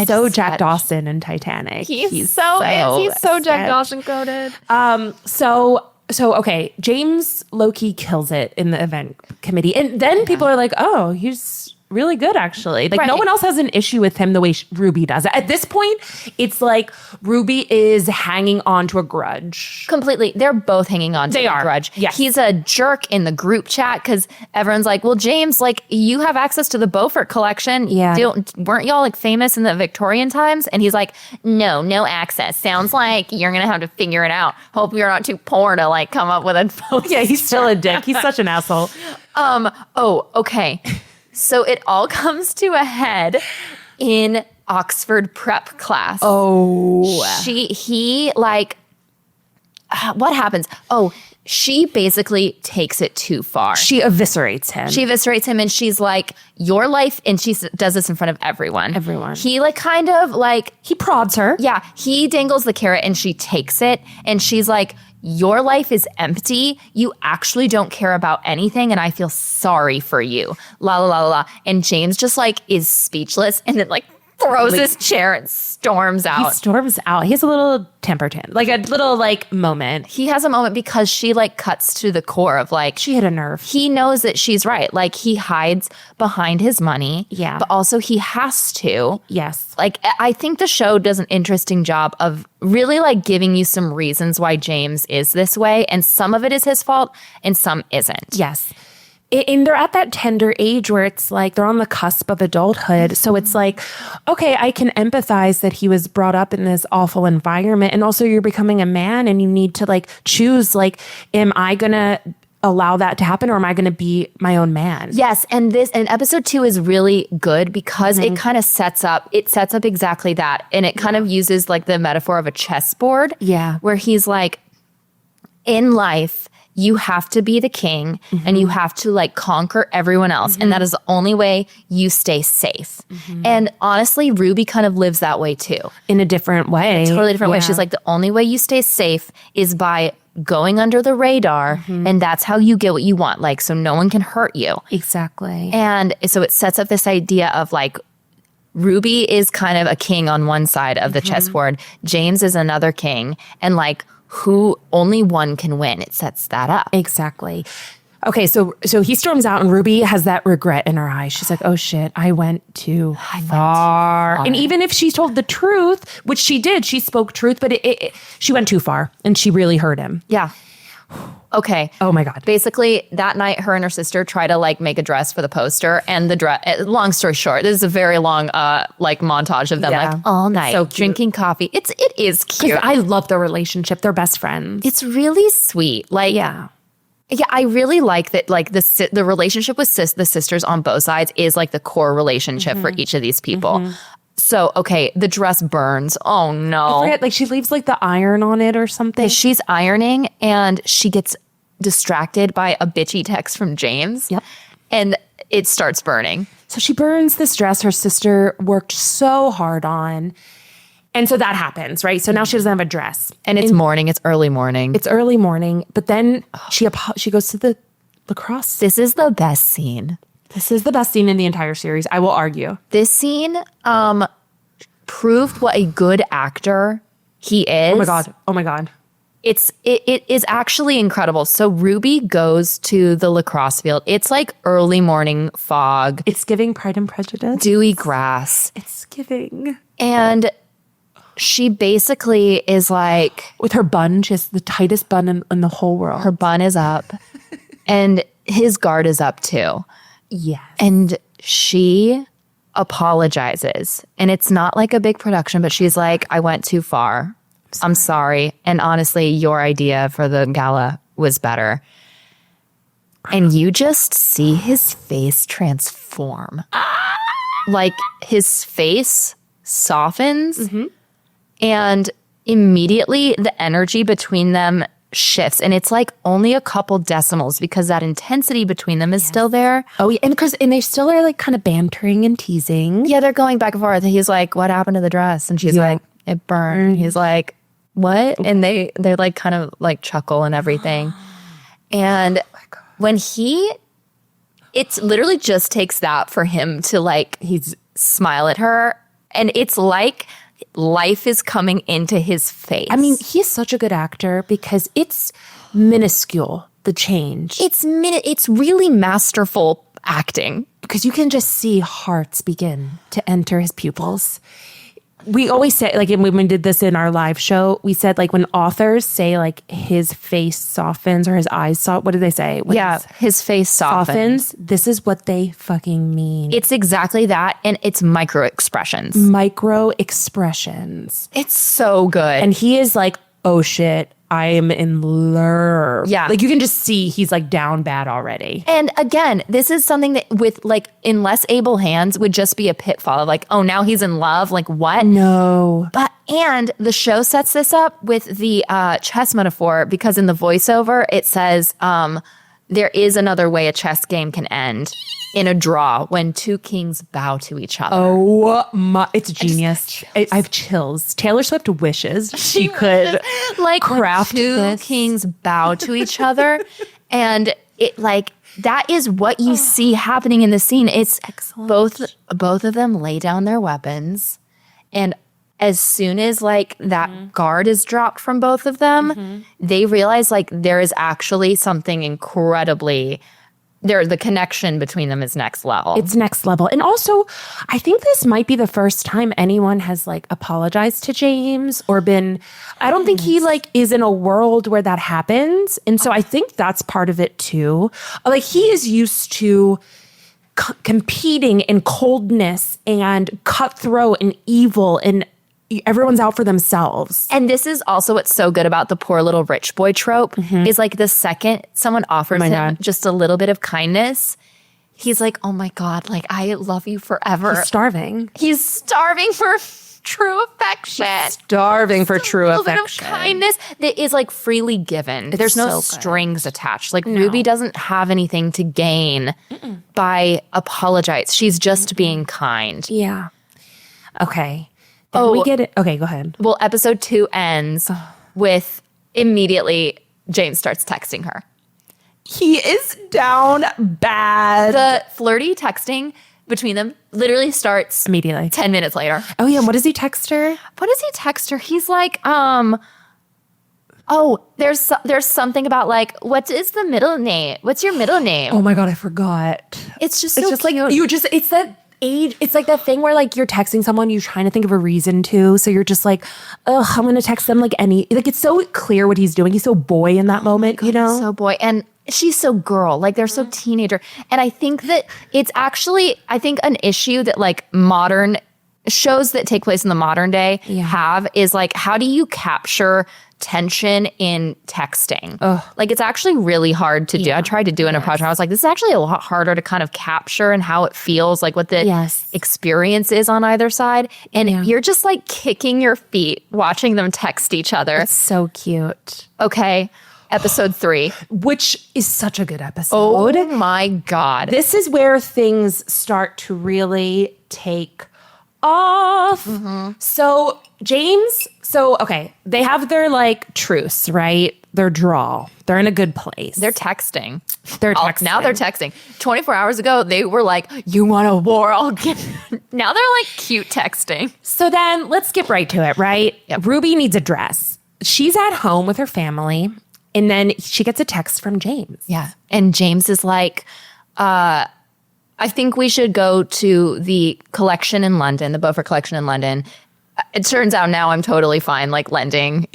so Jack Dawson in Titanic. He's so Jack Dawson coded. So okay, James low-key kills it in the event committee. And then people are like, oh, he's really good, actually. Like, no one else has an issue with him the way Ruby does. At this point, it's like Ruby is hanging on to a grudge. Completely. They're both hanging on to a grudge. Yes. He's a jerk in the group chat because everyone's like, well, James, like, you have access to the Beaufort collection. Yeah. Weren't y'all like famous in the Victorian times? And he's like, no access. Sounds like you're going to have to figure it out. Hope you're not too poor to like come up with a Yeah, he's still a dick. He's such an asshole. Okay. So it all comes to a head in Oxford prep class. Oh. He like, what happens? Oh, she basically takes it too far. She eviscerates him. And she's like, your life, and she does this in front of everyone. He like kind of like, he prods her. Yeah, he dangles the carrot and she takes it, and she's like, your life is empty. You actually don't care about anything, and I feel sorry for you. La la la la. And James just like is speechless, and then like throws his chair and storms out. He storms out. He has a little temper tantrum, like a little like moment. He has a moment because she like cuts to the core of like, she hit a nerve. He knows that she's right. Like he hides behind his money. Yeah. But also he has to. Yes. Like I think the show does an interesting job of really like giving you some reasons why James is this way. And some of it is his fault and some isn't. Yes. And they're at that tender age where it's like they're on the cusp of adulthood. So it's like, okay, I can empathize that he was brought up in this awful environment. And also you're becoming a man and you need to like choose, like, am I going to allow that to happen, or am I going to be my own man? Yes, and episode 2 is really good because it kind of sets up exactly that, and it kind of uses like the metaphor of a chessboard. Yeah, where he's like, in life, you have to be the king and you have to like conquer everyone else, and that is the only way you stay safe. And honestly, Ruby kind of lives that way too, in a different way, totally different way. She's like, the only way you stay safe is by going under the radar, and that's how you get what you want, like, so no one can hurt you. Exactly. And so it sets up this idea of like, Ruby is kind of a king on one side of the chessboard, James is another king, and like, who only one can win. It sets that up. Exactly. Okay, so he storms out and Ruby has that regret in her eyes. She's like, oh shit, I went too far. And even if she told the truth, which she did, she spoke truth, but she went too far and she really hurt him. Yeah. Okay. Oh my God. Basically, that night, her and her sister try to like make a dress for the poster, and the dress. Long story short, this is a very long like montage of them like all night drinking coffee. It is cute. I love their relationship. They're best friends. It's really sweet. Like yeah, I really like that. Like the relationship with the sisters on both sides is like the core relationship for each of these people. So, okay, the dress burns. Oh no. I forget, like she leaves like the iron on it or something. She's ironing and she gets distracted by a bitchy text from James. Yep. And it starts burning. So she burns this dress her sister worked so hard on. And so that happens, right? So now she doesn't have a dress. And it's morning. It's early morning. It's early morning. But then she goes to the lacrosse. This is the best scene. This is the best scene in the entire series. I will argue. This scene proved what a good actor he is. Oh my God. It is actually incredible. So Ruby goes to the lacrosse field. It's like early morning fog. It's giving Pride and Prejudice. Dewy grass. It's giving. And she basically is like... with her bun, she has the tightest bun in the whole world. Her bun is up. And his guard is up too. Yes. And she apologizes. And it's not like a big production, but she's like, I went too far. I'm sorry. And honestly, your idea for the gala was better. And you just see his face transform. Like his face softens and immediately the energy between them shifts. And it's like only a couple decimals because that intensity between them is still there. Oh, yeah. And they still are like kind of bantering and teasing. Yeah, they're going back and forth. He's like, what happened to the dress? And she's like, it burned. He's like, what? And they're like kind of like chuckle and everything. And when it's literally just takes that for him to like, he's smile at her. And it's like life is coming into his face. I mean, he's such a good actor because it's minuscule, the change. It's really masterful acting. Because you can just see hearts begin to enter his pupils. We always say, like, when we did this in our live show, we said, like, when authors say, like, his face softens or his eyes what do they say? His face softens. This is what they fucking mean. It's exactly that, and it's micro expressions. Micro expressions. It's so good. And he is like, oh shit, I am in love. Yeah. Like you can just see he's like down bad already. And again, this is something that with like in less able hands would just be a pitfall of like, oh, now he's in love. Like what? No. And the show sets this up with the chess metaphor because in the voiceover, it says there is another way a chess game can end. In a draw when two kings bow to each other. Oh my, it's genius. I have chills. Taylor Swift wishes she could like craft two this. kings bow to each other. And it like, that is what you see happening in the scene. It's excellent. Both of them lay down their weapons. And as soon as like that guard is dropped from both of them, they realize like there is actually something incredibly the connection between them is next level. It's next level. And also, I think this might be the first time anyone has like apologized to James or been, I don't think he like is in a world where that happens. And so I think that's part of it too. Like he is used to competing in coldness and cutthroat and evil and everyone's out for themselves. And this is also what's so good about the poor little rich boy trope is like the second someone offers him just a little bit of kindness, he's like, oh my God, like I love you forever. He's starving. He's starving for true affection. Starving for true a little affection. bit of kindness that is like freely given. There's no so good. strings attached. Like Ruby doesn't have anything to gain by apologize. She's just being kind. Yeah. Okay. Then we get it. Okay, go ahead. Well, episode 2 ends with immediately James starts texting her. He is down bad. The flirty texting between them literally starts Immediately. 10 minutes later. Oh yeah, and what does he text her? What does he text her? He's like, there's something about like, what is the middle name? What's your middle name? Oh my God, I forgot. It's just so cute. Like it's that age. It's like that thing where like you're texting someone, you're trying to think of a reason to. So you're just like, oh, I'm gonna text them like it's so clear what he's doing. He's so boy in that moment, you know? So boy. And she's so girl, like they're so teenager. And I think that it's actually, an issue that like modern shows that take place in the modern day have is like, how do you capture tension in texting? Like it's actually really hard to do. I tried to do it in a project. I was like, this is actually a lot harder to kind of capture and how it feels, like what the experience is on either side. And you're just like kicking your feet watching them text each other. It's so cute. Okay. Episode 3. Which is such a good episode. Oh my God. This is where things start to really take off. So James, they have their like truce, right? Their draw. They're in a good place. They're texting. Now they're texting. 24 hours ago, they were like, you want a war? I'll get. Now they're like cute texting. So then let's get right to it, right? Yep. Ruby needs a dress. She's at home with her family. And then she gets a text from James. Yeah. And James is like, I think we should go to the collection in London, the Beaufort collection in London. It turns out now I'm totally fine, like lending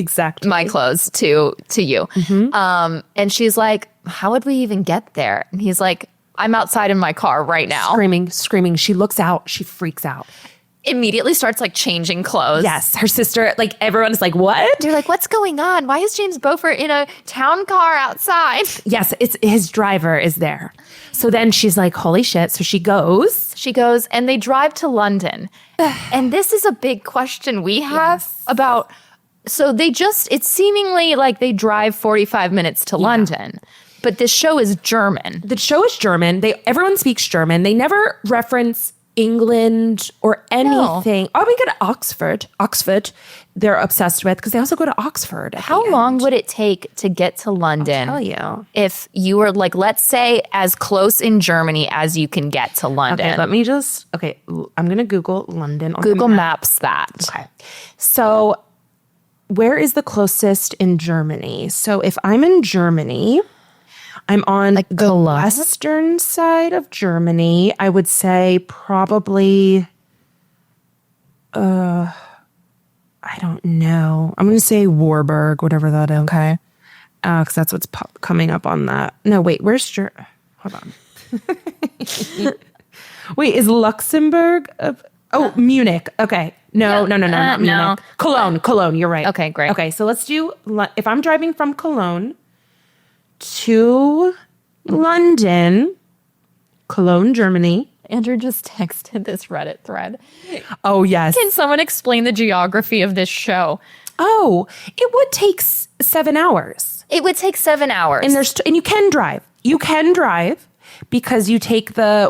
my clothes to you. And she's like, how would we even get there? And he's like, I'm outside in my car right now. Screaming. She looks out. She freaks out. Immediately starts like changing clothes. Yes. Her sister, like everyone's like, what? They're like, what's going on? Why is James Beaufort in a town car outside? Yes. It's his driver is there. So then she's like, holy shit. So she goes. And they drive to London. And this is a big question we have about, so it's seemingly like they drive 45 minutes to London. But this show is German. The show is German. Everyone speaks German. They never reference England or anything. Oh, we go to Oxford. They're obsessed with because they also go to Oxford. How long would it take to get to London? I'll tell you. If you were like, let's say as close in Germany as you can get to London. Okay, I'm going to Google London. Google Maps that. Okay. So where is the closest in Germany? So if I'm in Germany, I'm on like the western side of Germany. I would say probably, I don't know. I'm going to say Warburg, whatever that is. Okay. Because that's what's coming up on that. No, wait, where's hold on. Wait, is Luxembourg? Munich. Okay. No, not Munich. Cologne. You're right. Okay, great. Okay, so let's do, if I'm driving from Cologne to London, Cologne, Germany. Andrew just texted this Reddit thread. Oh, yes. Can someone explain the geography of this show? Oh, it would take 7 hours. It would take 7 hours. And you can drive. You can drive because you take the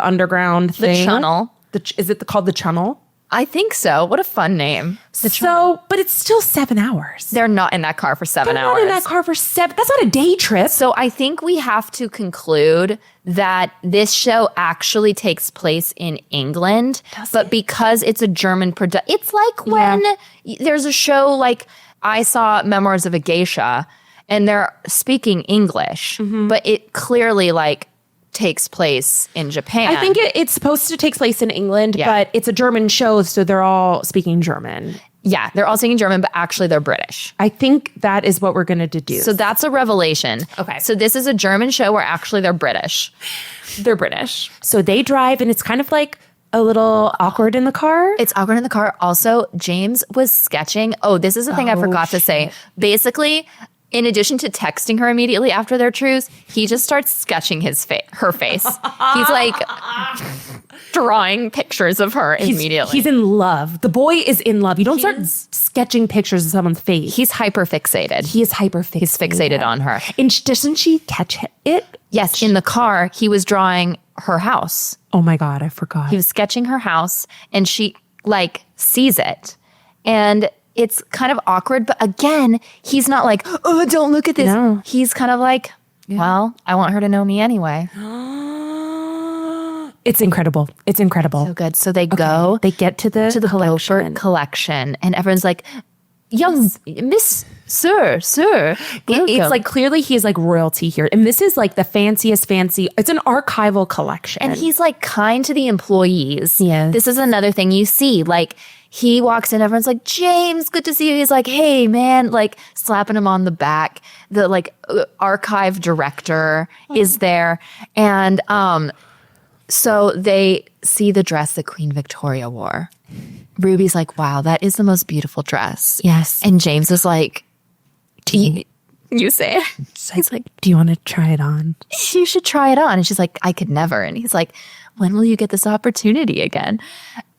underground thing. The channel. Is it called the channel? I think so. What a fun name. But it's still 7 hours. They're not in that car for 7 hours. Not in that car for 7. That's not a day trip. So I think we have to conclude that this show actually takes place in England, but because it's a German production, it's like when there's a show like I saw Memoirs of a Geisha, and they're speaking English, but it clearly like takes place in Japan. I think it's supposed to take place in England, but it's a German show, so they're all speaking German. Yeah, they're all speaking German, but actually they're British. I think that is what we're going to deduce. So that's a revelation. Okay. So this is a German show where actually they're British. They're British. So they drive, and it's kind of like a little awkward in the car. It's awkward in the car. Also, James was sketching. Oh, this is the thing I forgot to say. Basically, in addition to texting her immediately after their truce, he just starts sketching her face. He's like drawing pictures of her immediately. He's in love. The boy is in love. You don't start sketching pictures of someone's face. He's hyper fixated. He is hyper fixated. He's fixated on her. And doesn't she catch it? Yes, in the car, he was drawing her house. Oh my God, I forgot. He was sketching her house and she like sees it. And it's kind of awkward, but again, he's not like, oh, don't look at this. No. He's kind of like, well, I want her to know me anyway. It's incredible. It's incredible. So good. So they go. They get to the Beaufort collection, and everyone's like, young Miss, sir. It's like clearly he is like royalty here. And this is like the fanciest fancy. It's an archival collection. And he's like kind to the employees. Yes. This is another thing you see. Like he walks in, everyone's like, James, good to see you. He's like, hey, man, like slapping him on the back. The like archive director is there. And so they see the dress that Queen Victoria wore. Ruby's like, wow, that is the most beautiful dress. Yes. And James is like, you say it? He's like, do you want to try it on? You should try it on. And she's like, I could never. And he's like, when will you get this opportunity again?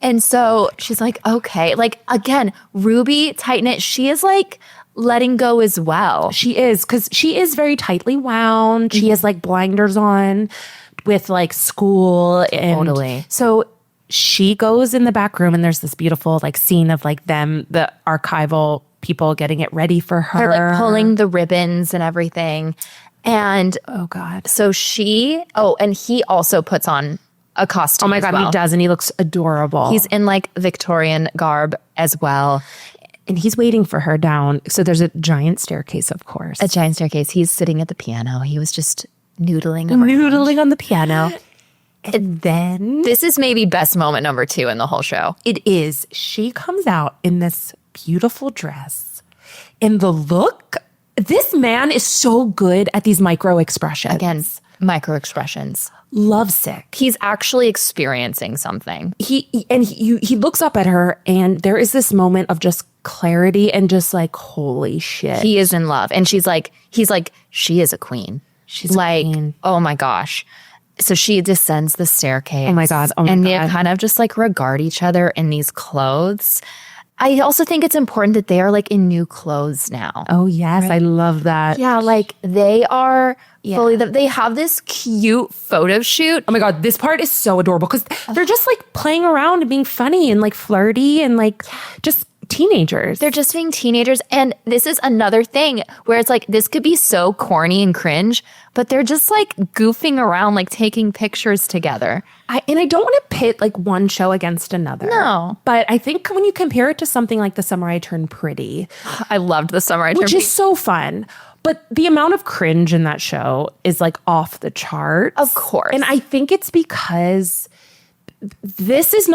And so she's like, okay. Like, again, Ruby, tight knit, she is like letting go as well. She is, because she is very tightly wound. She has like blinders on with like school. And Totally. So she goes in the back room and there's this beautiful like scene of like them, the archival people getting it ready for her. They're like pulling the ribbons and everything. And oh God. so and he also puts on a costume. Oh my God, as well. he does. And he looks adorable. He's in like Victorian garb as well. And he's waiting for her down. So there's a giant staircase, of course. A giant staircase. He's sitting at the piano. He was just noodling on the piano. And then this is maybe best moment number 2 in the whole show. it is. She comes out in this beautiful dress. And the look, this man is so good at these micro expressions. Again, micro expressions. Lovesick. He's actually experiencing something. He looks up at her and there is this moment of just clarity and just like, holy shit. He is in love. And he's like, she is a queen. She's like, queen. oh my gosh. So she descends the staircase. Oh my God. Oh my and God. they kind of just like regard each other in these clothes. I also think it's important that they are like in new clothes now. Oh yes, right? I love that. Yeah, like they are fully, they have this cute photo shoot. Oh my God, this part is so adorable because they're just like playing around and being funny and like flirty and like just teenagers. They're just being teenagers. And this is another thing where it's like, this could be so corny and cringe, but they're just like goofing around, like taking pictures together. I don't want to pit like one show against another. No. But I think when you compare it to something like The Summer I Turned Pretty. I loved The Summer I Turned Pretty. Which is so fun. But the amount of cringe in that show is like off the charts. Of course. And I think it's because this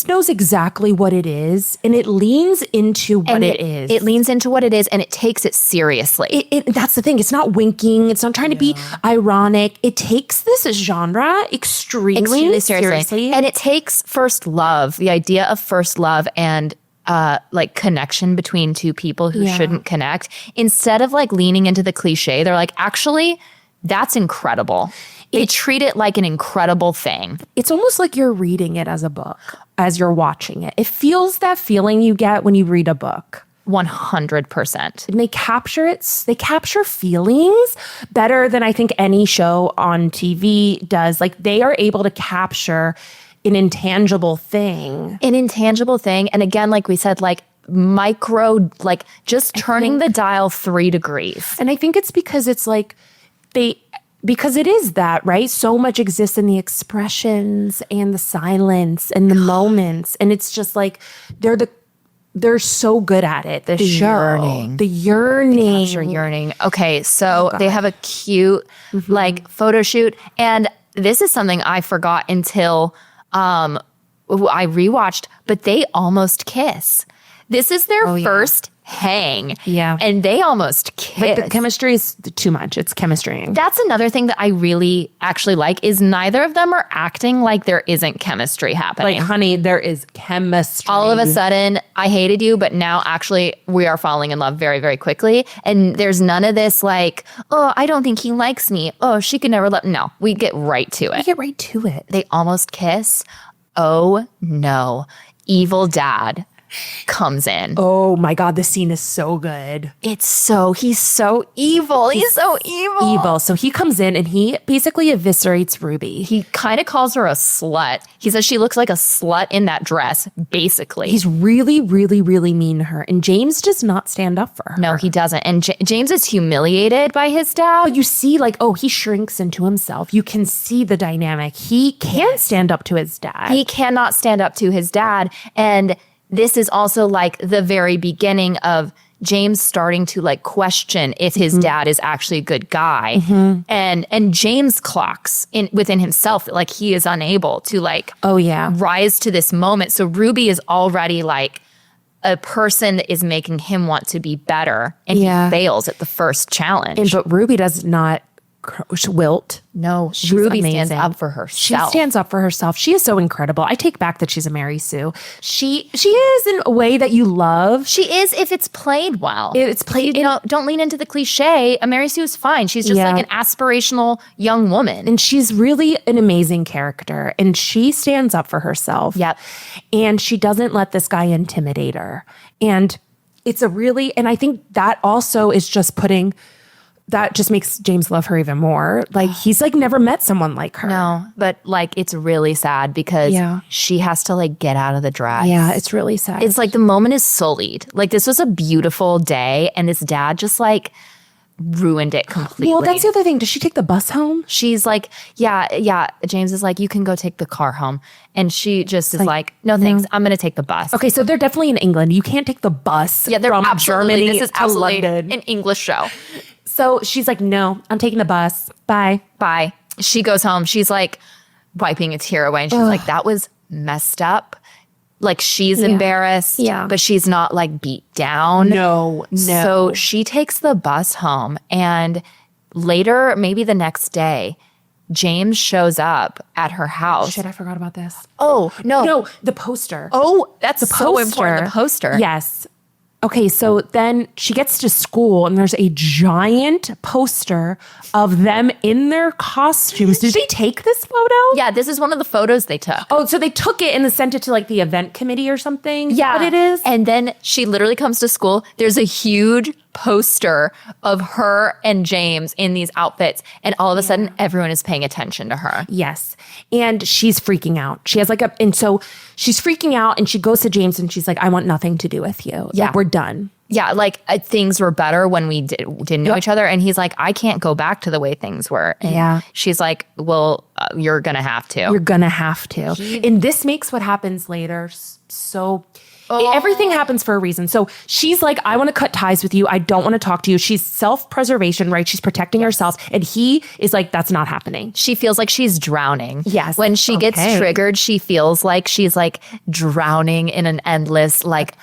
knows exactly what it is, and it leans into what it is. It leans into what it is, and it takes it seriously. That's the thing. It's not winking. It's not trying to be ironic. It takes this genre extremely seriously. And it takes first love, the idea of first love and like connection between two people who shouldn't connect. Instead of like leaning into the cliche, they're like, actually, that's incredible. They treat it like an incredible thing. It's almost like you're reading it as a book, as you're watching it. It feels that feeling you get when you read a book. 100%. And they capture feelings better than I think any show on TV does. Like they are able to capture an intangible thing. And again, like we said, like micro, like just turning the dial 3 degrees. And I think it's because it's like because it is that, right? So much exists in the expressions and the silence and the moments. And it's just like, they're so good at it. The yearning. Capture yearning. Okay, so they have a cute like photo shoot. And this is something I forgot until I rewatched, but they almost kiss. This is their first hang. Yeah. And they almost kiss. Like the chemistry is too much. It's chemistry. That's another thing that I really actually like is neither of them are acting like there isn't chemistry happening. Like, honey, there is chemistry. All of a sudden, I hated you, but now actually we are falling in love very, very quickly. And there's none of this like, oh, I don't think he likes me. Oh, she could never love. No, we get right to it. We get right to it. They almost kiss. Oh no. Evil dad comes in. Oh my God, this scene is so good. He's so evil. He's so evil. So he comes in and he basically eviscerates Ruby. He kind of calls her a slut. He says she looks like a slut in that dress, basically. He's really, really, really mean to her. And James does not stand up for her. No, he doesn't. And James is humiliated by his dad. But you see, like, oh, he shrinks into himself. You can see the dynamic. He can't stand up to his dad. He cannot stand up to his dad. And this is also like the very beginning of James starting to like question if his dad is actually a good guy. And James clocks within himself that like he is unable to like rise to this moment. So Ruby is already like a person that is making him want to be better, and he fails at the first challenge. But Ruby does not wilt. No, She's Ruby amazing. stands up for herself. She stands up for herself. She is so incredible. I take back that she's a Mary Sue. She is in a way that you love. She is if it's played well. It's played. Don't lean into the cliche. Mary Sue is fine. She's just like an aspirational young woman. And she's really an amazing character. And she stands up for herself. Yep. And she doesn't let this guy intimidate her. And it's and I think that also is that just makes James love her even more. Like, he's like never met someone like her. No, but like it's really sad because she has to like get out of the dress. Yeah, it's really sad. It's like the moment is sullied. Like this was a beautiful day and this dad just like ruined it completely. Well, that's the other thing. Does she take the bus home? She's like, yeah. James is like, you can go take the car home. And she just is like, no thanks, I'm going to take the bus. Okay, so they're definitely in England. You can't take the bus they're from Germany this is to absolutely London. An English show. So she's like, no, I'm taking the bus. Bye. Bye. She goes home. She's like wiping a tear away. And she's like, that was messed up. Like she's embarrassed, but she's not like beat down. No. So she takes the bus home and later, maybe the next day, James shows up at her house. Shit, I forgot about this. Oh, no. No, the poster. Oh, that's the so important. The poster. Yes. Okay, so then she gets to school and there's a giant poster of them in their costumes. Did they take this photo? Yeah, this is one of the photos they took. Oh, so they took it and sent it to like the event committee or something? Yeah. What it is? And then she literally comes to school. There's a huge poster of her and James in these outfits. And all of a sudden, everyone is paying attention to her. Yes. And she's freaking out. She has and so she's freaking out and she goes to James and she's like, I want nothing to do with you. Yeah. Like, we're done. Yeah, like things were better when we didn't know each other. And he's like, I can't go back to the way things were. And she's like, well, you're going to have to. You're going to have to. And this makes what happens later so... Everything happens for a reason. So she's like, I want to cut ties with you. I don't want to talk to you. She's self-preservation, right? She's protecting herself. And he is like, that's not happening. She feels like she's drowning. Yes. When she gets triggered, she feels like she's like drowning in an endless like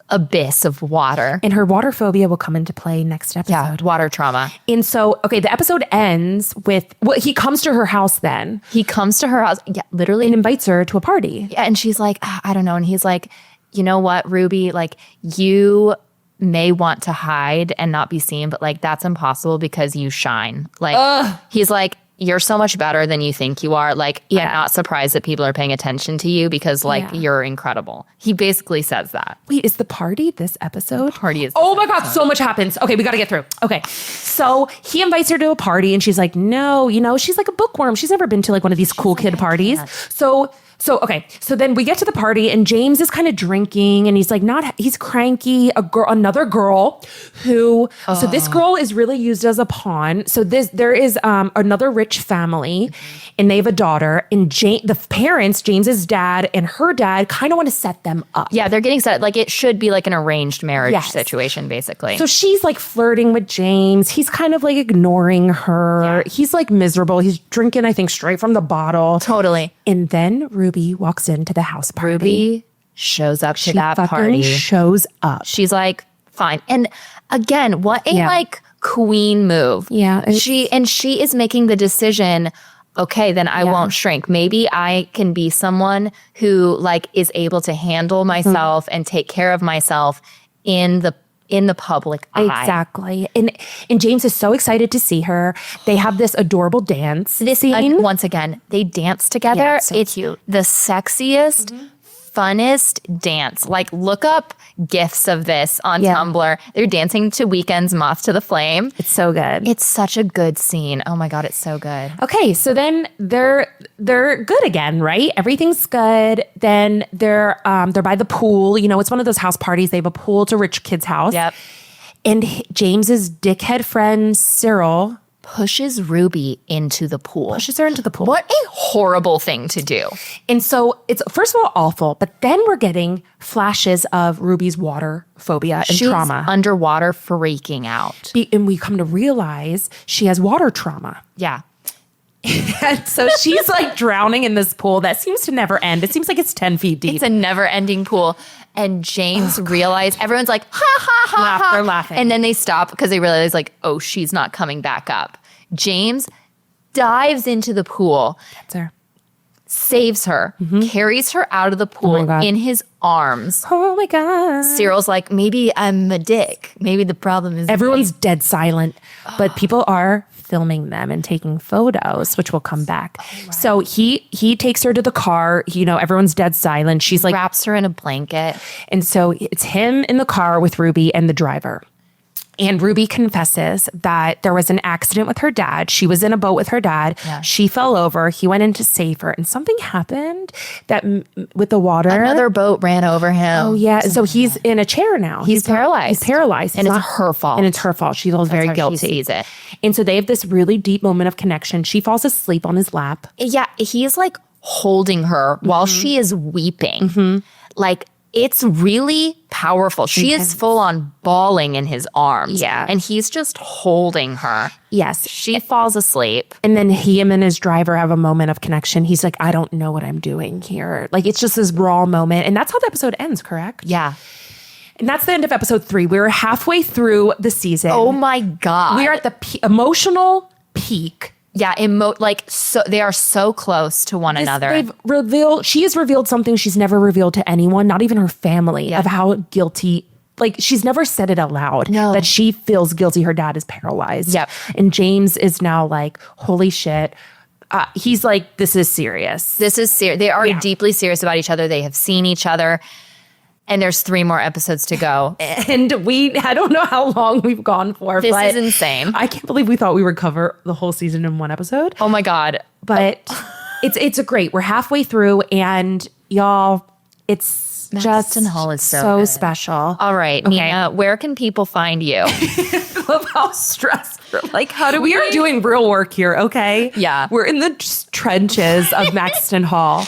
abyss of water. And her water phobia will come into play next episode. Yeah, water trauma. And so, the episode ends with, he comes to her house then. He comes to her house, literally. And invites her to a party. Yeah, and she's like, I don't know. And he's like, you know what, Ruby, like you may want to hide and not be seen, but like that's impossible because you shine. Like he's like, you're so much better than you think you are. Like, I'm not surprised that people are paying attention to you because like you're incredible. He basically says that. Wait, is the party this episode? The party is Oh my God, so much happens. Okay, we got to get through. Okay, so he invites her to a party and she's like, no, she's like a bookworm. She's never been to like one of these cool kid parties. So then we get to the party and James is kind of drinking and he's like he's cranky. Another girl who, so this girl is really used as a pawn. So there is another rich family and they have a daughter and the parents, James's dad and her dad kind of want to set them up. Yeah, they're getting set. Like it should be like an arranged marriage situation basically. So she's like flirting with James. He's kind of like ignoring her. Yeah. He's like miserable. He's drinking, I think, straight from the bottle. Totally. And then Ruby walks into the house party. Ruby shows up to that party. Shows up. She's like fine. And again, what a like queen move. Yeah. She is making the decision, okay, then I won't shrink. Maybe I can be someone who like is able to handle myself and take care of myself in the public eye. Exactly. And James is so excited to see her. They have this adorable dance scene. Once again, they dance together. Yeah, it's so it's cute. the sexiest, funnest dance. Like, look up GIFs of this on Tumblr. They're dancing to Weeknd's Moth to the Flame. It's so good. It's such a good scene. Oh my God, it's so good. Okay, so then they're good again, right? Everything's good. Then they're by the pool. You know, it's one of those house parties. They have a pool. It's a rich kid's house. Yep. And James's dickhead friend Cyril Pushes Ruby into the pool. pushes her into the pool. What a horrible thing to do. And so it's first of all awful, but then we're getting flashes of Ruby's water phobia and She's trauma. underwater freaking out. And we come to realize she has water trauma. Yeah. And so she's like drowning in this pool that seems to never end. It seems like it's 10 feet deep. It's a never-ending pool. And James realized, everyone's like, ha, ha, ha, They're ha. laughing. And then they stop because they realize, like, oh, she's not coming back up. James dives into the pool, That's her. saves her, carries her out of the my pool God. in his arms. Oh my God. Cyril's like, maybe I'm a dick. Maybe the problem is Everyone's dead silent, but people are filming them and taking photos, which will come back. So he takes her to the car. You know, everyone's dead silent. She's like, wraps her in a blanket. and so it's him in the car with Ruby and the driver. And Ruby confesses that there was an accident with her dad. She was in a boat with her dad. Yeah. She fell over. He went in to save her. And something happened that with the water. Another boat ran over him. Oh, yeah. So he's in a chair now. He's paralyzed. He's paralyzed. And It's it's her fault. And it's her fault. She feels very how she guilty. sees it. And so they have this really deep moment of connection. She falls asleep on his lap. Yeah, he's like holding her while she is weeping. Like, it's really powerful. She is full on bawling in his arms. Yeah. And he's just holding her. Yes. She falls asleep. And then him and his driver have a moment of connection. He's like, I don't know what I'm doing here. Like, it's just this raw moment. And that's how the episode ends, correct? Yeah. And that's the end of episode 3. We're halfway through the season. Oh my God. We are at the emotional peak. Yeah, so they are so close to one another. She has revealed something she's never revealed to anyone, not even her family, of how guilty. Like, she's never said it out loud. No. That she feels guilty her dad is paralyzed. Yep. And James is now like, holy shit. He's like, this is serious. This is serious. They are deeply serious about each other. They have seen each other. And there's 3 more episodes to go. And I don't know how long we've gone for. This but is insane. I can't believe we thought we would cover the whole season in one episode. Oh my God. But it's a great. We're halfway through, and y'all, it's Maxton just Hall is so good. special. All right, Nina, where can people find you? I love how stressed. Like, how do we are doing real work here? Okay, Yeah. we're in the trenches of Maxton Hall.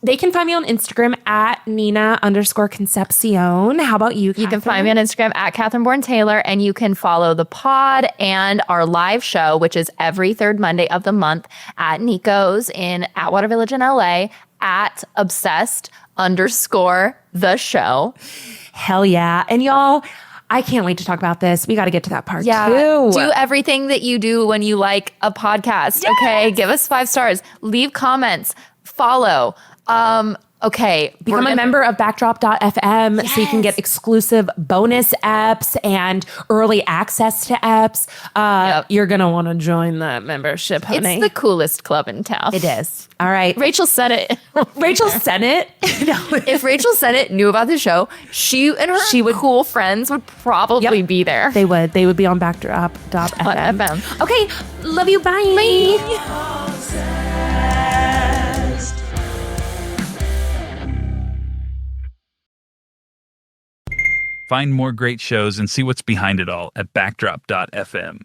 They can find me on Instagram at Nina_Concepcion. How about you? You can find me on Instagram at Katherine Bourne Taylor, and you can follow the pod and our live show, which is every 3rd Monday of the month at Nico's in Atwater Village in LA at obsessed_the show. Hell yeah. And y'all, I can't wait to talk about this. We got to get to that part too. Do everything that you do when you like a podcast. Yes. Okay. Give us 5 stars. Leave comments. Follow. Okay. Become a member of backdrop.fm so you can get exclusive bonus apps and early access to apps. You're going to want to join that membership, honey. It's the coolest club in town. It is. All right. Rachel Sennett. Rachel Sennett. If Rachel Sennett knew about the show, she and her cool friends would probably be there. They would. They would be on backdrop.fm. FM. Okay. Love you. Bye. Find more great shows and see what's behind it all at backdrop.fm.